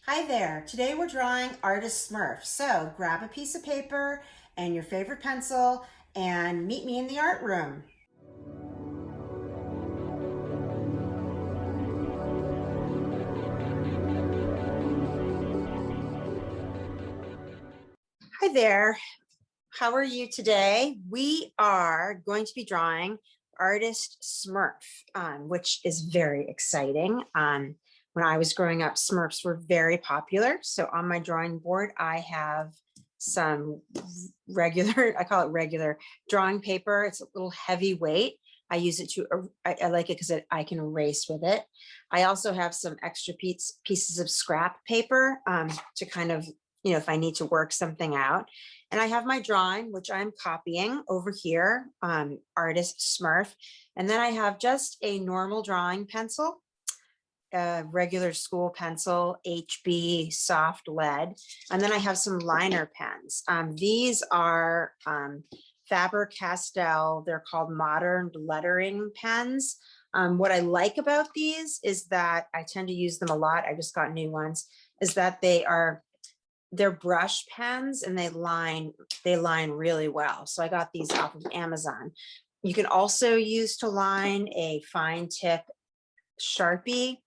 Hi there. Today we're drawing Artist Smurf. So grab a piece of paper and your favorite pencil and meet me in the art room. Hi there. How are you today? We are going to be drawing Artist Smurf, which is very exciting. When I was growing up, Smurfs were very popular. So on my drawing board, I have some regular, I call it regular drawing paper. It's a little heavyweight. I use it to, I like it because I can erase with it. I also have some extra pieces of scrap paper to kind of, if I need to work something out. And I have my drawing, which I'm copying over here, Artist Smurf. And then I have just a normal drawing pencil, a regular school pencil, HB soft lead. And then I have some liner pens. These are Faber-Castell. They're called modern lettering pens. What I like about these is that I tend to use them a lot. I just got new ones, is that they're brush pens and they line really well. So I got these off of Amazon. You can also use to line a fine tip Sharpie.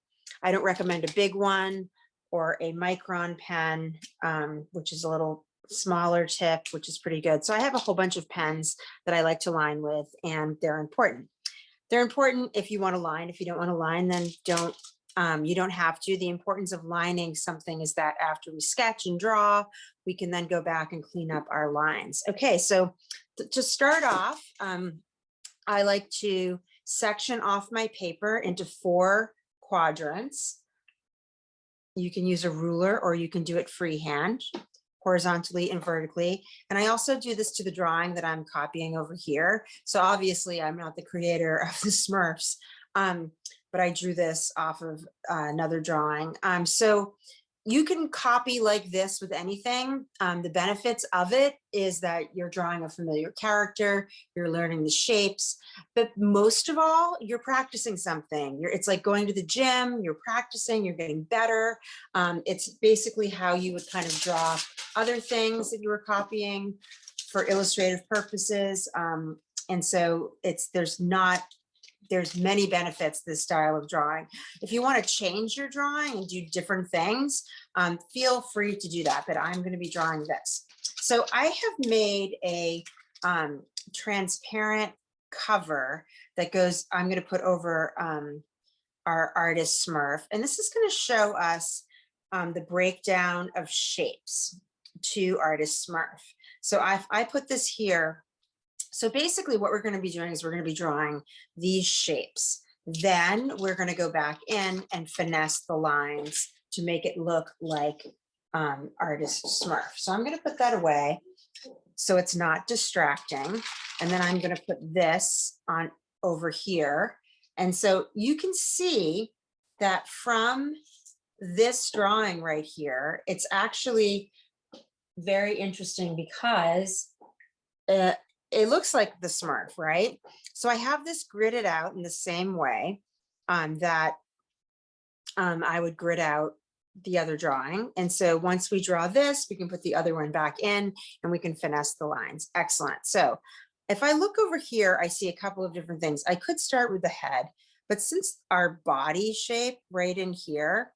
I don't recommend a big one, or a micron pen, which is a little smaller tip, which is pretty good. So I have a whole bunch of pens that I like to line with, and they're important. They're important if you want to line. If you don't want to line, then you don't have to. The importance of lining something is that after we sketch and draw, we can then go back and clean up our lines. Okay, so to start off, I like to section off my paper into 4 quadrants. You can use a ruler or you can do it freehand, horizontally and vertically. And I also do this to the drawing that I'm copying over here. So obviously I'm not the creator of the Smurfs, but I drew this off of another drawing. So you can copy like this with anything. The benefits of it is that you're drawing a familiar character, you're learning the shapes, but most of all, you're practicing something. It's like going to the gym, you're practicing, you're getting better. It's basically how you would kind of draw other things that you were copying for illustrative purposes. And so there's many benefits to this style of drawing. If you want to change your drawing and do different things, feel free to do that, but I'm going to be drawing this. So I have made a transparent cover that I'm going to put over our Artist Smurf. And this is going to show us the breakdown of shapes to Artist Smurf. So I put this here. So basically what we're going to be doing is we're going to be drawing these shapes. Then we're going to go back in and finesse the lines to make it look like Artist Smurf. So I'm going to put that away so it's not distracting. And then I'm going to put this on over here. And so you can see that from this drawing right here, it's actually very interesting because it looks like the Smurf, right? So I have this gridded out in the same way that I would grid out the other drawing. And so once we draw this, we can put the other one back in and we can finesse the lines. Excellent. So if I look over here, I see a couple of different things. I could start with the head, but since our body shape right in here,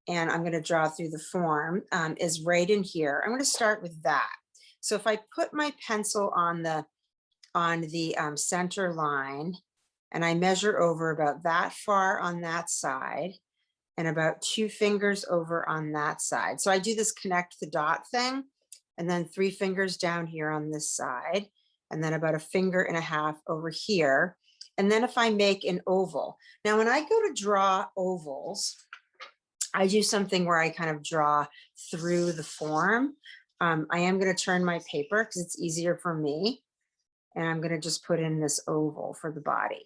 and I'm going to draw through the form, is right in here, I'm going to start with that. So if I put my pencil on the center line and I measure over about that far on that side and about 2 fingers over on that side. So I do this connect the dot thing, and then 3 fingers down here on this side, and then about 1.5 fingers over here. And then if I make an oval, now when I go to draw ovals, I do something where I kind of draw through the form. I am going to turn my paper because it's easier for me. And I'm going to just put in this oval for the body.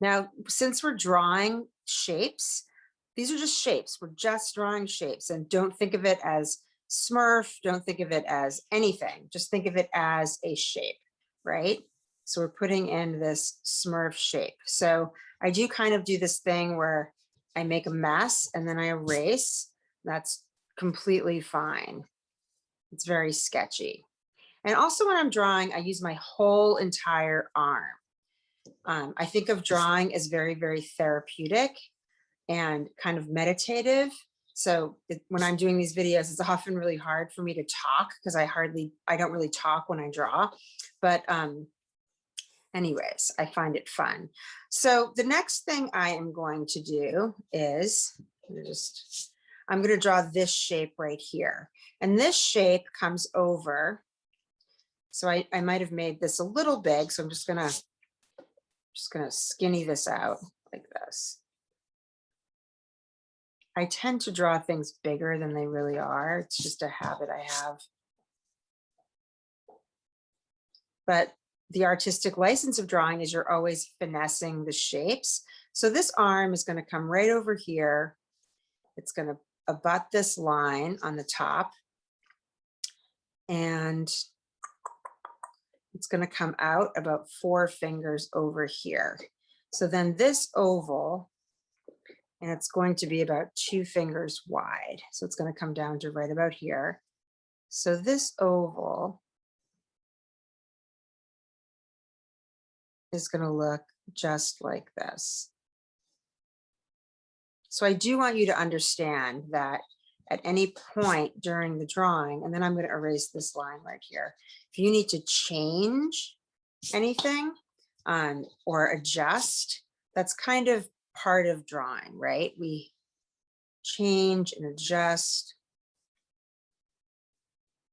Now, since we're drawing shapes, these are just shapes. We're just drawing shapes, and don't think of it as Smurf. Don't think of it as anything. Just think of it as a shape, right? So we're putting in this Smurf shape. So I do kind of do this thing where I make a mess and then I erase, That's completely fine. It's very sketchy. And also when I'm drawing, I use my whole entire arm. I think of drawing as very, very therapeutic and kind of meditative. So when I'm doing these videos, it's often really hard for me to talk because I don't really talk when I draw. But anyways, I find it fun. So the next thing I am going to do is I'm going to draw this shape right here. And this shape comes over. So I might have made this a little big. So I'm just gonna skinny this out like this. I tend to draw things bigger than they really are. It's just a habit I have. But the artistic license of drawing is you're always finessing the shapes. So this arm is going to come right over here. It's going to abut this line on the top. And it's going to come out about 4 fingers over here. So then this oval, and it's going to be about 2 fingers wide. So it's going to come down to right about here. So this oval is going to look just like this. So I do want you to understand that at any point during the drawing, and then I'm going to erase this line right here. If you need to change anything or adjust, that's kind of part of drawing, right? We change and adjust.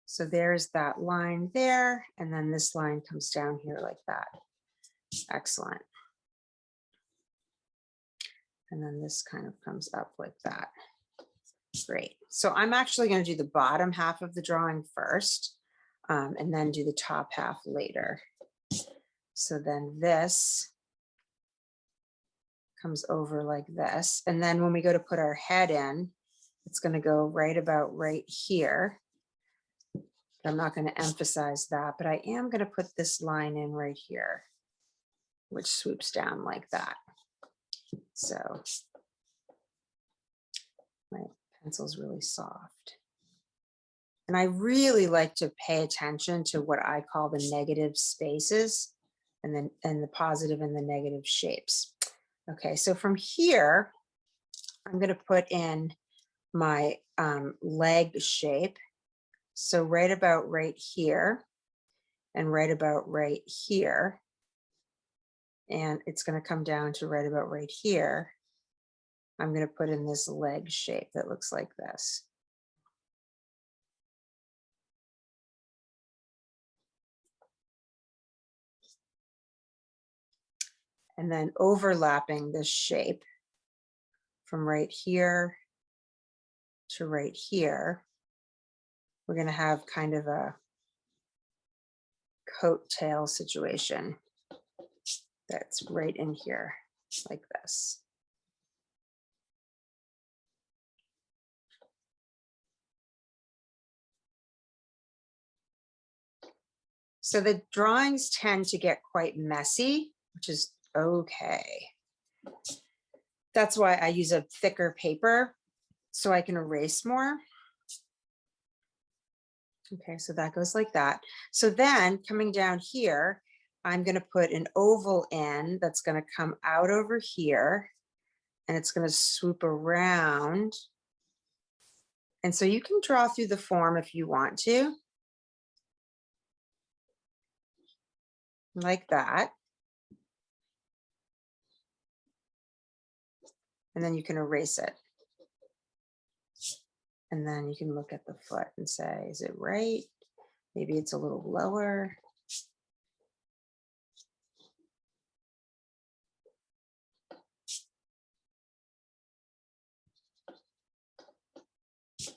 So there's that line there, and then this line comes down here like that. Excellent. And then this kind of comes up like that. Great. So I'm actually going to do the bottom half of the drawing first, and then do the top half later. So then this comes over like this. And then when we go to put our head in, it's going to go right about right here. I'm not going to emphasize that, but I am going to put this line in right here, which swoops down like that. So my pencil's really soft. And I really like to pay attention to what I call the negative spaces and the positive and the negative shapes. Okay, so from here, I'm going to put in my leg shape. So right about right here and right about right here. And it's going to come down to right about right here. I'm going to put in this leg shape that looks like this. And then overlapping this shape from right here to right here, we're going to have kind of a coat tail situation that's right in here like this. So the drawings tend to get quite messy, which is okay. That's why I use a thicker paper so I can erase more. Okay, so that goes like that. So then coming down here, I'm going to put an oval in that's going to come out over here, and it's going to swoop around. And so you can draw through the form if you want to, like that. And then you can erase it. And then you can look at the foot and say, is it right? Maybe it's a little lower.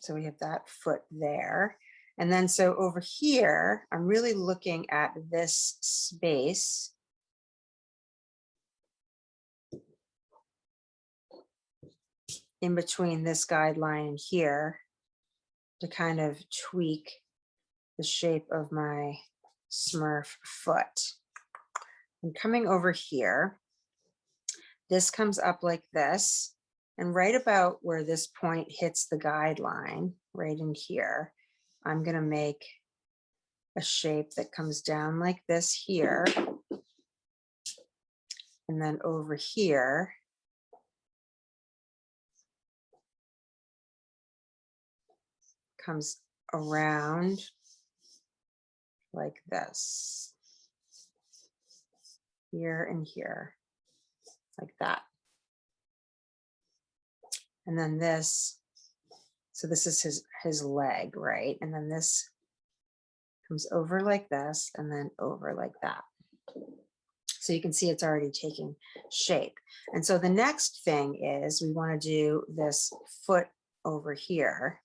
So we have that foot there. And then so over here, I'm really looking at this space. In between this guideline and here to kind of tweak the shape of my Smurf foot. And coming over here, this comes up like this. And right about where this point hits the guideline, right in here, I'm going to make a shape that comes down like this here. And then over here, comes around like this, here and here, like that. And then this, so this is his leg, right? And then this comes over like this and then over like that. So you can see it's already taking shape. And so the next thing is we want to do this foot over here.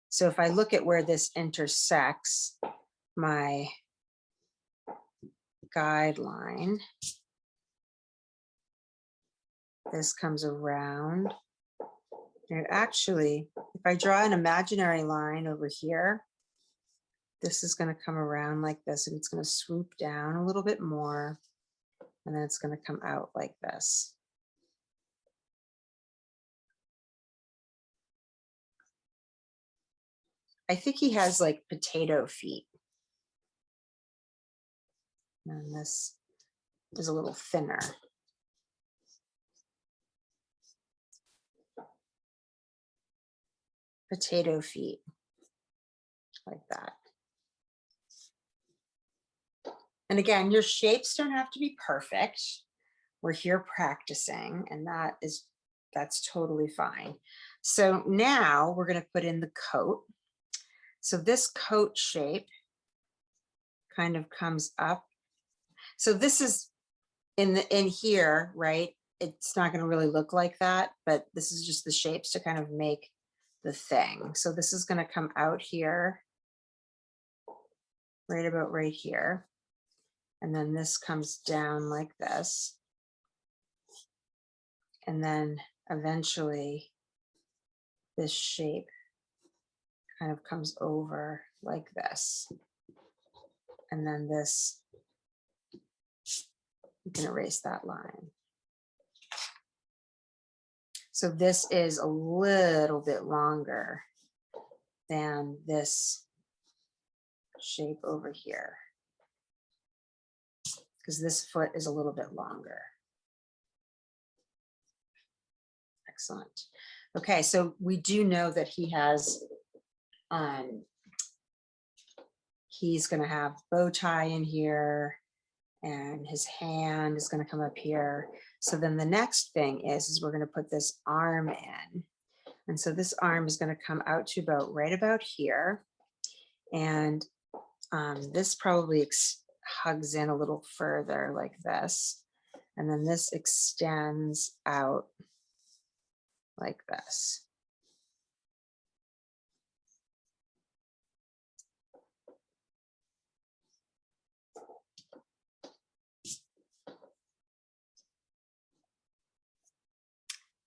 So if I look at where this intersects my guideline, this comes around. And actually, if I draw an imaginary line over here, this is going to come around like this, and it's going to swoop down a little bit more, and then it's going to come out like this. I think he has like potato feet. And this is a little thinner. Potato feet, like that. And again, your shapes don't have to be perfect. We're here practicing, and that's totally fine. So now we're going to put in the coat. So this coat shape kind of comes up. So this is in here, right? It's not going to really look like that, but this is just the shapes to kind of make the thing. So this is going to come out here, right about right here. And then this comes down like this. And then eventually this shape kind of comes over like this. And then this, you can erase that line. So this is a little bit longer than this shape over here, because this foot is a little bit longer. Excellent. Okay, so we do know that he has, he's going to have bow tie in here, and his hand is going to come up here. So then the next thing is we're going to put this arm in. And so this arm is going to come out to about right about here. And this probably hugs in a little further like this. And then this extends out like this.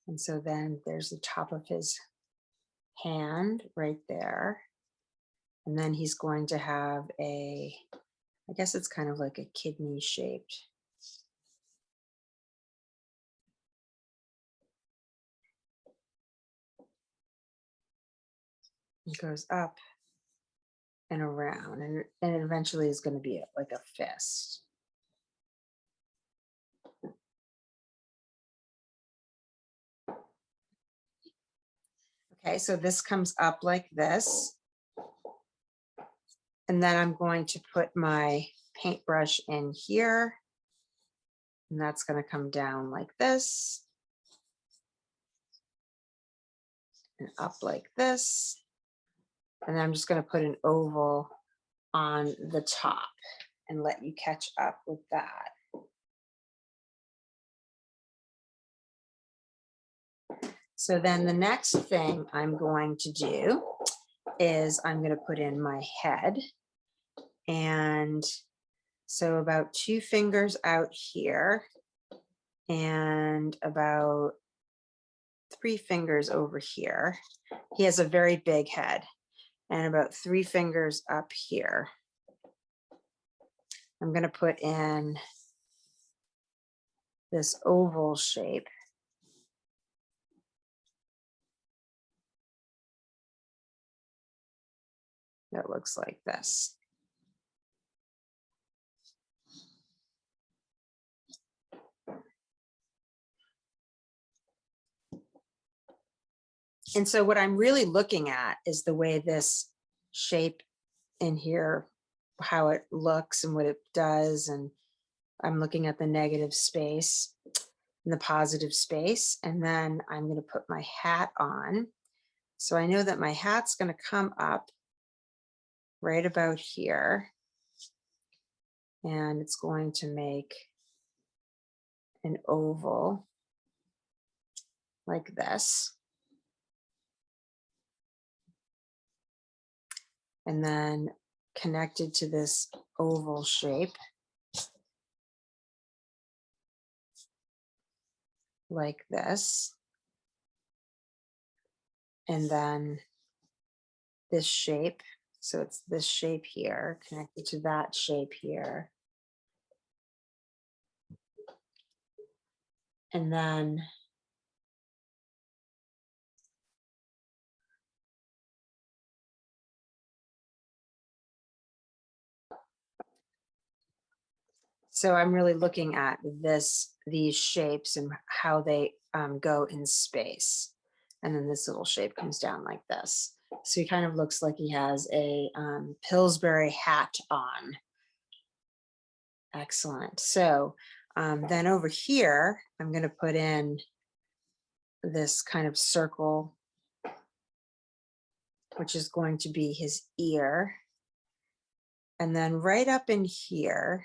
And so then there's the top of his hand right there. And then he's going to have a, I guess it's kind of like a kidney shaped. It goes up and around, and it eventually is going to be like a fist. Okay, so this comes up like this. And then I'm going to put my paintbrush in here. And that's going to come down like this. And up like this. And then I'm just going to put an oval on the top and let you catch up with that. So then the next thing I'm going to do is I'm going to put in my head. And so about 2 fingers out here and about 3 fingers over here. He has a very big head, and about 3 fingers up here. I'm going to put in this oval shape. that looks like this. And so what I'm really looking at is the way this shape in here, how it looks and what it does. And I'm looking at the negative space and the positive space. And then I'm going to put my hat on. So I know that my hat's going to come up right about here. And it's going to make an oval like this. And then connected to this oval shape like this. And then this shape. So it's this shape here connected to that shape here. And then so I'm really looking at these shapes and how they go in space. And then this little shape comes down like this. So he kind of looks like he has a Pillsbury hat on. Excellent. So then over here, I'm going to put in this kind of circle, which is going to be his ear. And then right up in here,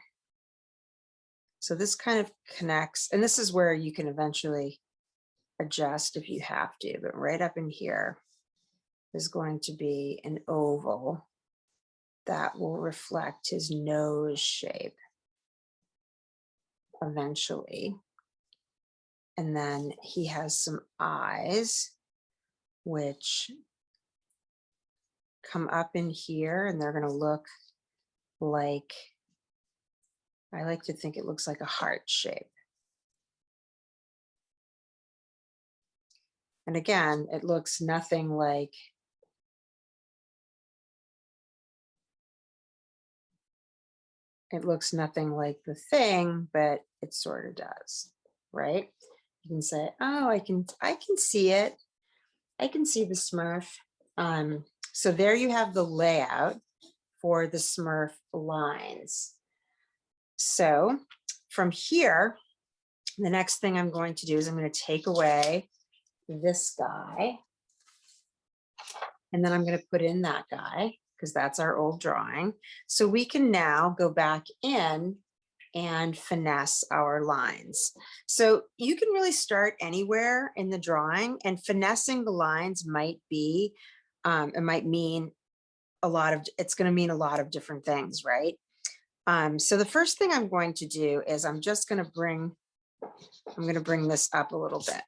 so this kind of connects, and this is where you can eventually adjust if you have to, but right up in here is going to be an oval that will reflect his nose shape eventually. And then he has some eyes, which come up in here, and they're going to look like, I like to think it looks like a heart shape. And again, it looks nothing like the thing, but it sort of does, right? You can say, oh, I can see it. I can see the Smurf. So there you have the layout for the Smurf lines. So from here, the next thing I'm going to do is I'm going to take away this guy, and then I'm going to put in that guy because that's our old drawing. So we can now go back in and finesse our lines. So you can really start anywhere in the drawing, and finessing the lines might be, it might mean it's going to mean a lot of different things, right? So the first thing I'm going to do is I'm going to bring this up a little bit.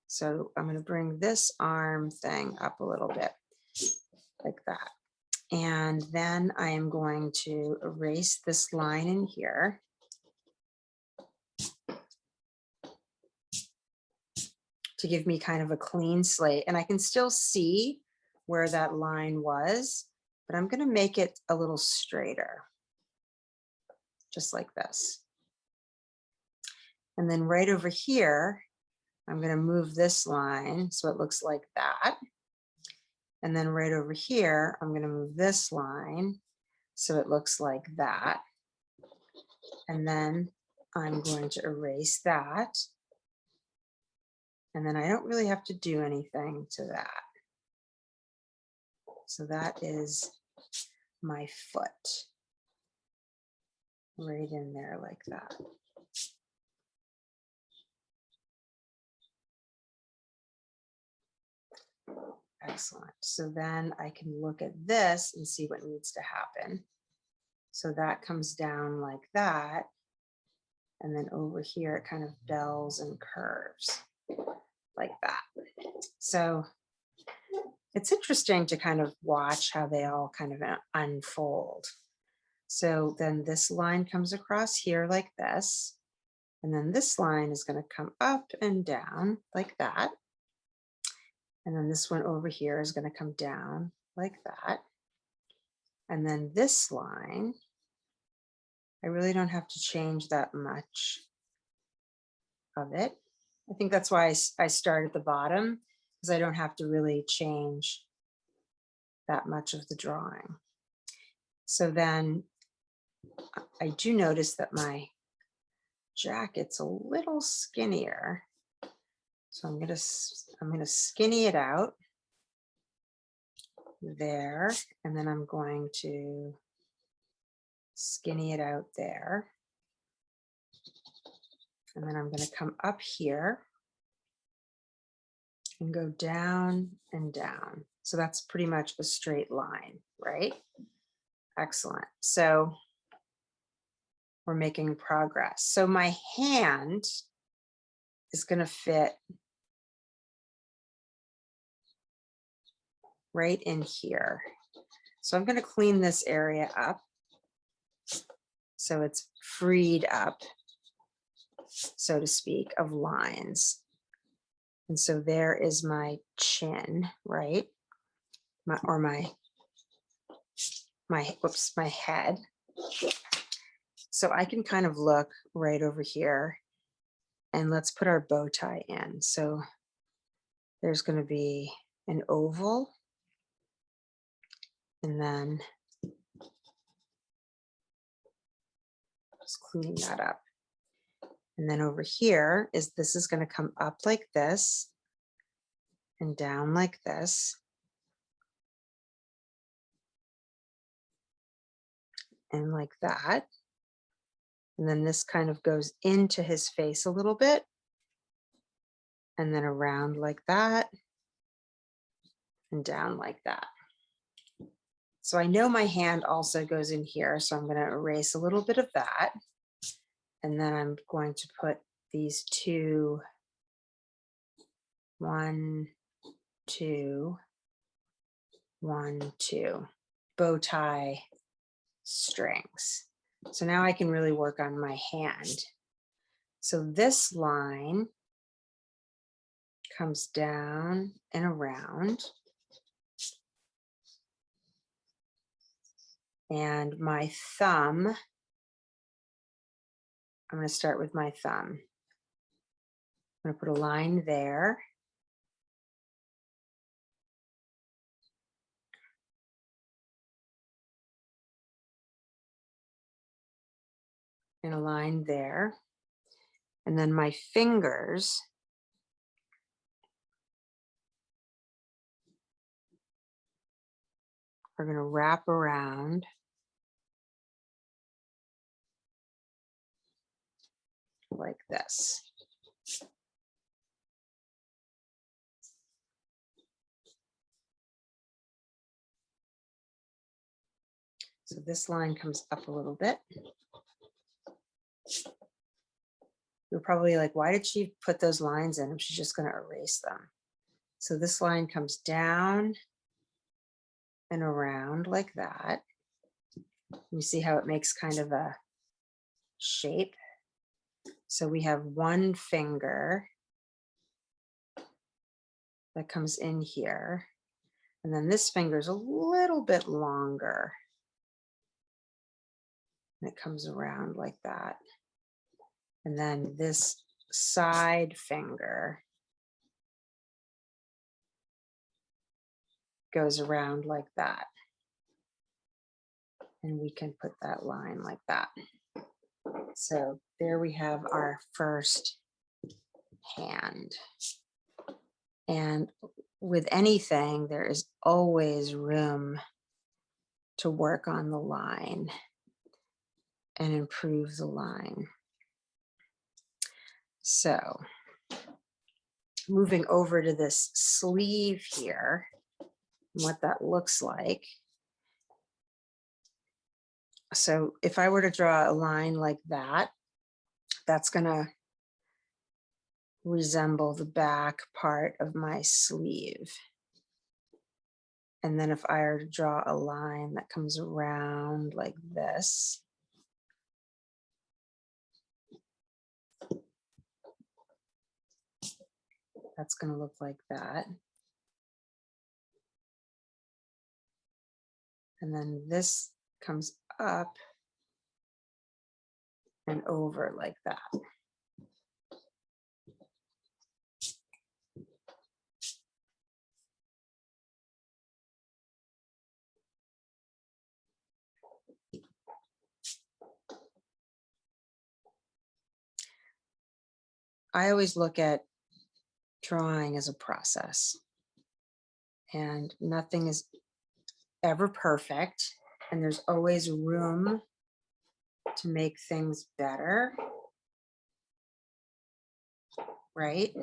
So I'm going to bring this arm thing up a little bit like that. And then I am going to erase this line in here. To give me kind of a clean slate. And I can still see where that line was, but I'm going to make it a little straighter, just like this. And then right over here, I'm going to move this line so it looks like that. And then right over here, I'm going to move this line so it looks like that. And then I'm going to erase that. And then I don't really have to do anything to that. So that is my foot right in there like that. Excellent. So then I can look at this and see what needs to happen. So that comes down like that. And then over here, it kind of bells and curves like that. So it's interesting to kind of watch how they all kind of unfold. So then this line comes across here like this. And then this line is going to come up and down like that. And then this one over here is going to come down like that. And then this line, I really don't have to change that much of it. I think that's why I start at the bottom, because I don't have to really change that much of the drawing. So then I do notice that my jacket's a little skinnier. So I'm gonna skinny it out there, and then I'm going to skinny it out there. And then I'm going to come up here and go down and down. So that's pretty much a straight line, right? Excellent. So we're making progress. So my hand is going to fit right in here. So I'm going to clean this area up so it's freed up, so to speak, of lines. And so there is my chin, right? My head. So I can kind of look right over here, and let's put our bow tie in. So there's going to be an oval, and then just cleaning that up. And then over here this is going to come up like this and down like this. And like that. And then this kind of goes into his face a little bit. And then around like that. And down like that. So I know my hand also goes in here, so I'm going to erase a little bit of that. And then I'm going to put these two, 1, 2, 1, 2 bow tie strings. So now I can really work on my hand. So this line comes down and around. And my thumb, I'm going to start with my thumb. I'm going to put a line there. And a line there. And then my fingers are going to wrap around like this. So this line comes up a little bit. You're probably like, why did she put those lines in if she's just going to erase them? So this line comes down and around like that. You see how it makes kind of a shape. So we have one finger that comes in here. And then this finger is a little bit longer. And it comes around like that. And then this side finger goes around like that. And we can put that line like that. So there we have our first hand. And with anything, there is always room to work on the line and improve the line. So moving over to this sleeve here, what that looks like. So if I were to draw a line like that, that's going to resemble the back part of my sleeve. And then if I were to draw a line that comes around like this, that's going to look like that. And then this comes up and over like that. I always look at drawing as a process, and nothing is ever perfect, and there's always room to make things better, right?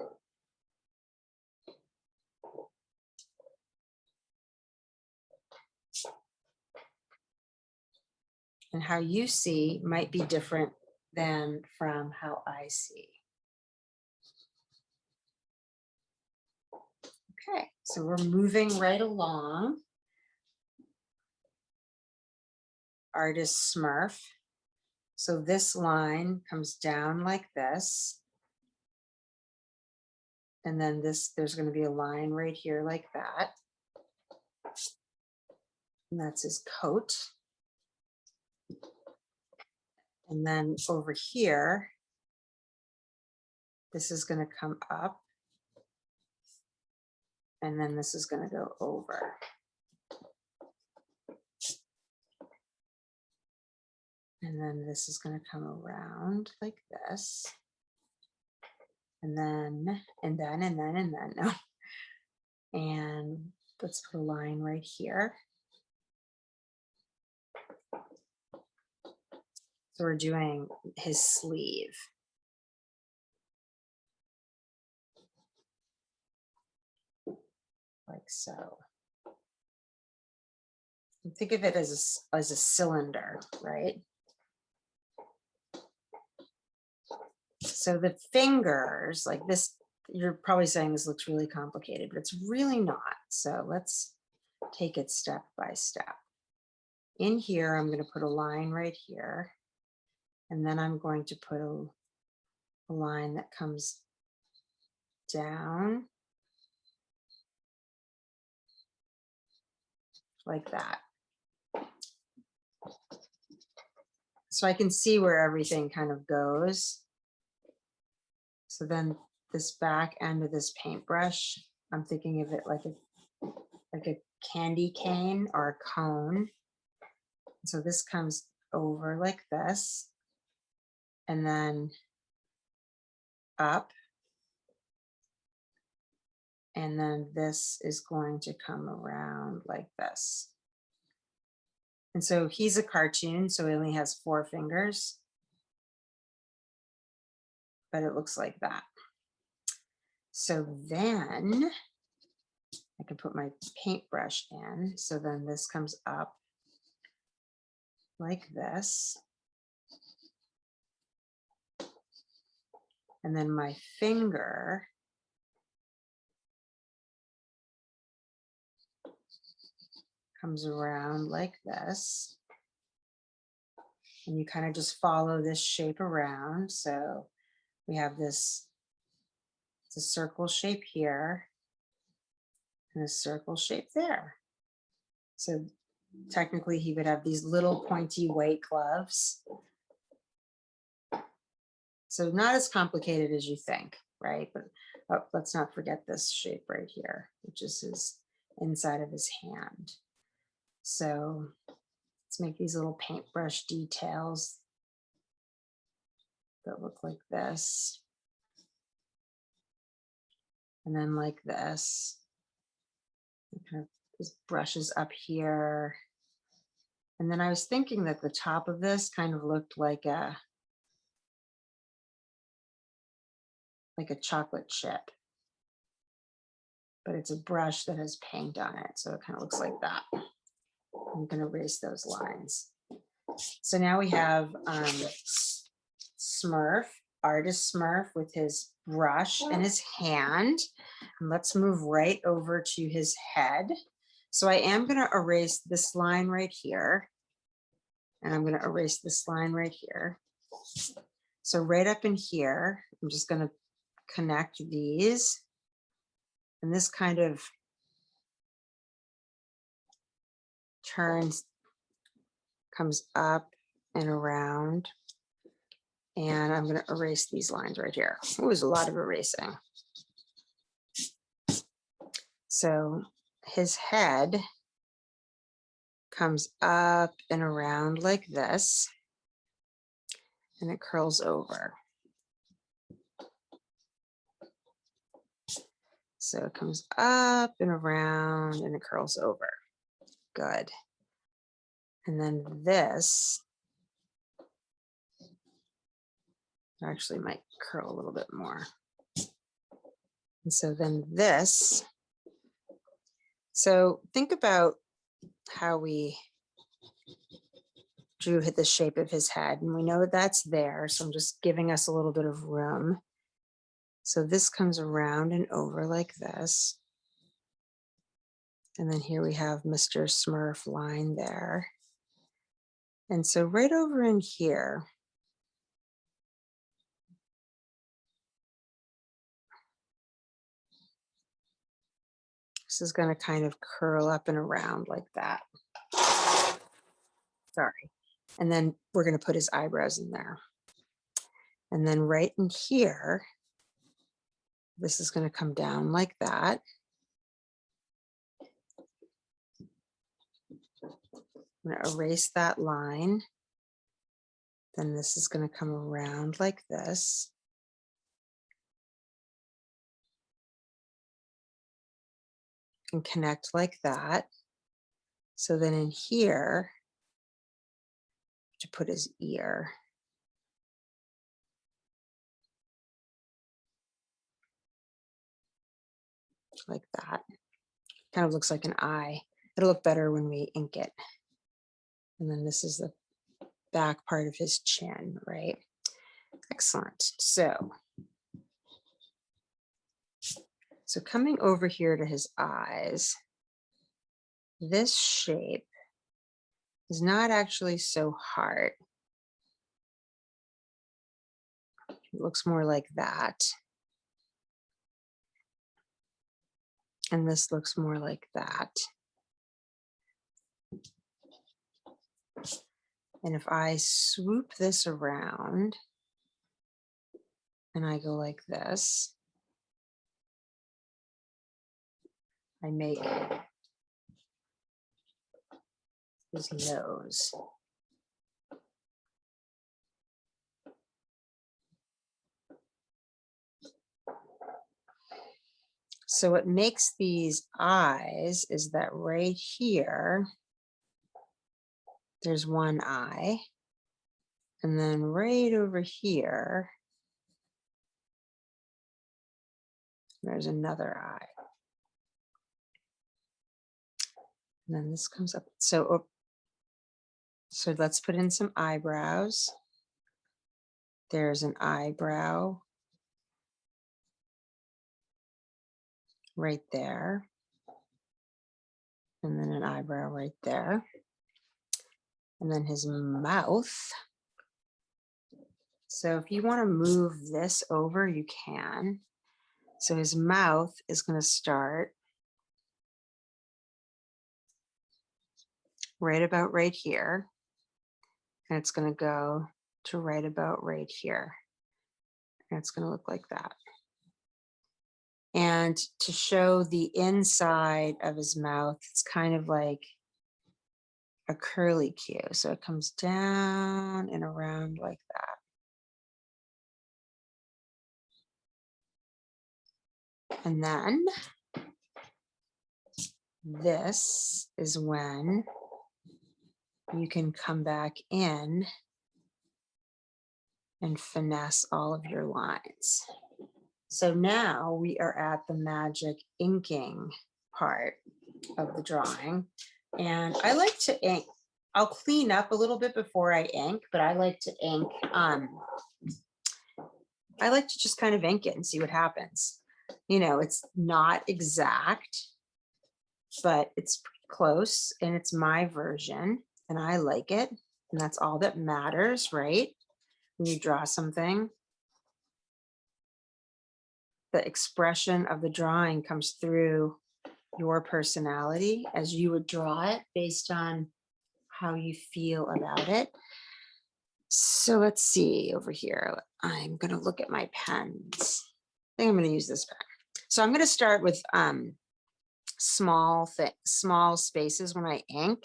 And how you see might be different than from how I see. Okay, so we're moving right along. Artist Smurf. So this line comes down like this. And then there's going to be a line right here like that. And that's his coat. And then over here, this is going to come up. And then this is going to go over. And then this is going to come around like this. And then. No. And let's put a line right here. So we're doing his sleeve. Like so. And think of it as a cylinder, right? So the fingers, like this, you're probably saying this looks really complicated, but it's really not. So let's take it step by step. In here, I'm going to put a line right here. And then I'm going to put a line that comes down like that. So I can see where everything kind of goes. So then this back end of this paintbrush, I'm thinking of it like a candy cane or a cone. So this comes over like this, and then up. And then this is going to come around like this. And so he's a cartoon, so he only has 4 fingers, but it looks like that. So then I can put my paintbrush in. So then this comes up like this. And then my finger comes around like this. And you kind of just follow this shape around. So we have this, it's a circle shape here and a circle shape there. So technically he would have these little pointy white gloves. So not as complicated as you think, right? But let's not forget this shape right here, which is his inside of his hand. So let's make these little paintbrush details that look like this. And then like this. Kind of this brushes up here. And then I was thinking that the top of this kind of looked like a chocolate chip, but it's a brush that has paint on it. So it kind of looks like that. I'm going to erase those lines. So now we have Smurf, Artist Smurf with his brush in his hand. And let's move right over to his head. So I am going to erase this line right here. And I'm going to erase this line right here. So right up in here, I'm just going to connect these. And this kind of turns comes up and around. And I'm going to erase these lines right here. It was a lot of erasing. So his head comes up and around like this, and it curls over. So it comes up and around and it curls over. Good. And then this actually might curl a little bit more. And so then this, so think about how we drew the shape of his head, and we know that's there. So I'm just giving us a little bit of room. So this comes around and over like this. And then here we have Mr. Smurf line there. And so right over in here, this is going to kind of curl up and around like that. Sorry. And then we're going to put his eyebrows in there. And then right in here, this is going to come down like that. I'm going to erase that line. Then this is going to come around like this. And connect like that. So then in here, to put his ear. Like that. Kind of looks like an eye. It'll look better when we ink it. And then this is the back part of his chin, right? Excellent. So coming over here to his eyes, this shape is not actually so hard. It looks more like that. And this looks more like that. And if I swoop this around and I go like this, I make his nose. So what makes these eyes is that right here, there's one eye. And then right over here, there's another eye. And then this comes up. So let's put in some eyebrows. There's an eyebrow right there. And then an eyebrow right there. And then his mouth. So if you want to move this over, you can. So his mouth is going to start right about right here. And it's going to go to right about right here. And it's going to look like that. And to show the inside of his mouth, it's kind of like a curly Q. So it comes down and around like that. And then this is when you can come back in and finesse all of your lines. So now we are at the magic inking part of the drawing. And I like to ink. I'll clean up a little bit before I ink, but I like to ink. I like to just kind of ink it and see what happens. You know, it's not exact, but it's pretty close and it's my version and I like it. And that's all that matters, right? When you draw something, the expression of the drawing comes through your personality as you would draw it based on how you feel about it. So let's see over here. I'm going to look at my pens. I think I'm going to use this pen. So I'm going to start with small spaces when I ink.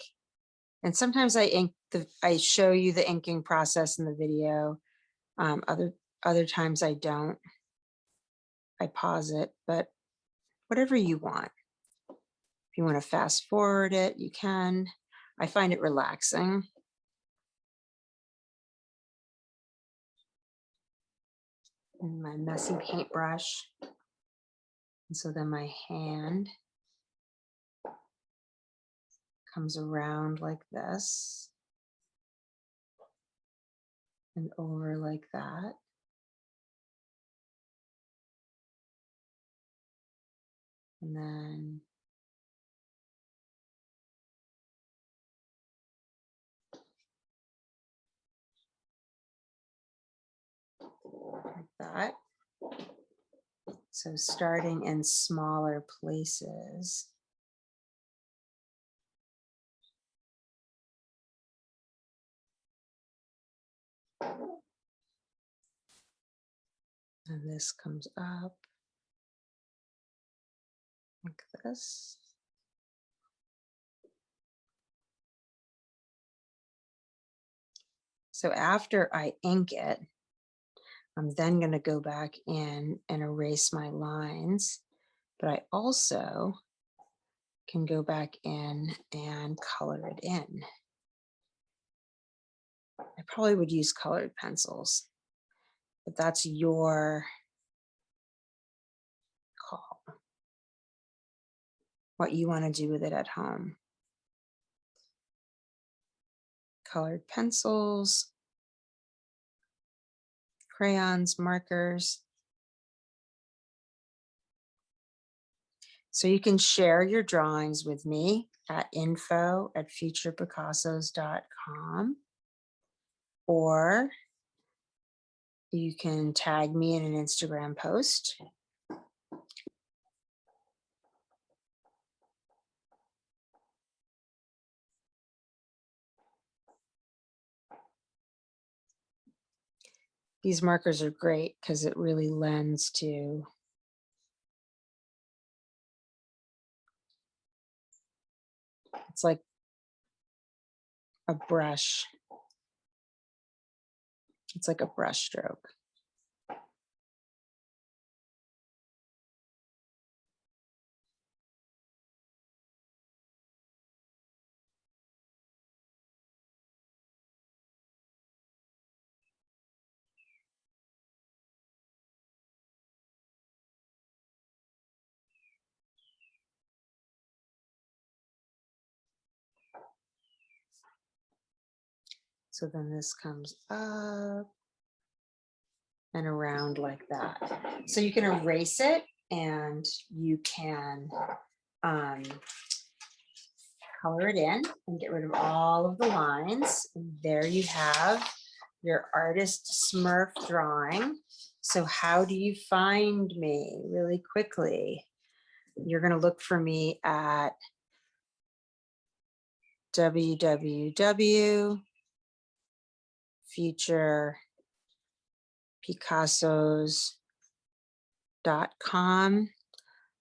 And sometimes I show you the inking process in the video. Other times I don't. I pause it, but whatever you want. If you want to fast forward it, you can. I find it relaxing. And my messy paintbrush. And so then my hand comes around like this and over like that. And then like that. So starting in smaller places. And this comes up like this. So after I ink it, I'm then going to go back in and erase my lines, but I also can go back in and color it in. I probably would use colored pencils, but that's your call. What you want to do with it at home. Colored pencils, crayons, markers. So you can share your drawings with me at info@futurepicassos.com, or you can tag me in an Instagram post. These markers are great because it really lends to it's like a brush. It's like a brush stroke. So then this comes up and around like that. So you can erase it and you can color it in and get rid of all of the lines. And there you have your Artist Smurf drawing. So how do you find me? Really quickly, you're going to look for me at www.futurepicassos.com,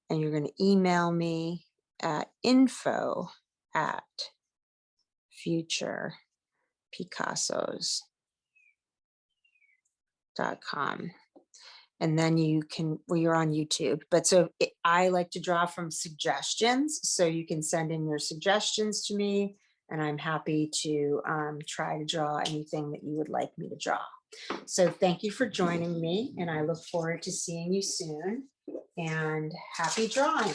and you're going to email me at info@futurepicassos.com. And then you can, well, you're on YouTube, but so I like to draw from suggestions. So you can send in your suggestions to me and I'm happy to try to draw anything that you would like me to draw. So thank you for joining me and I look forward to seeing you soon and happy drawing.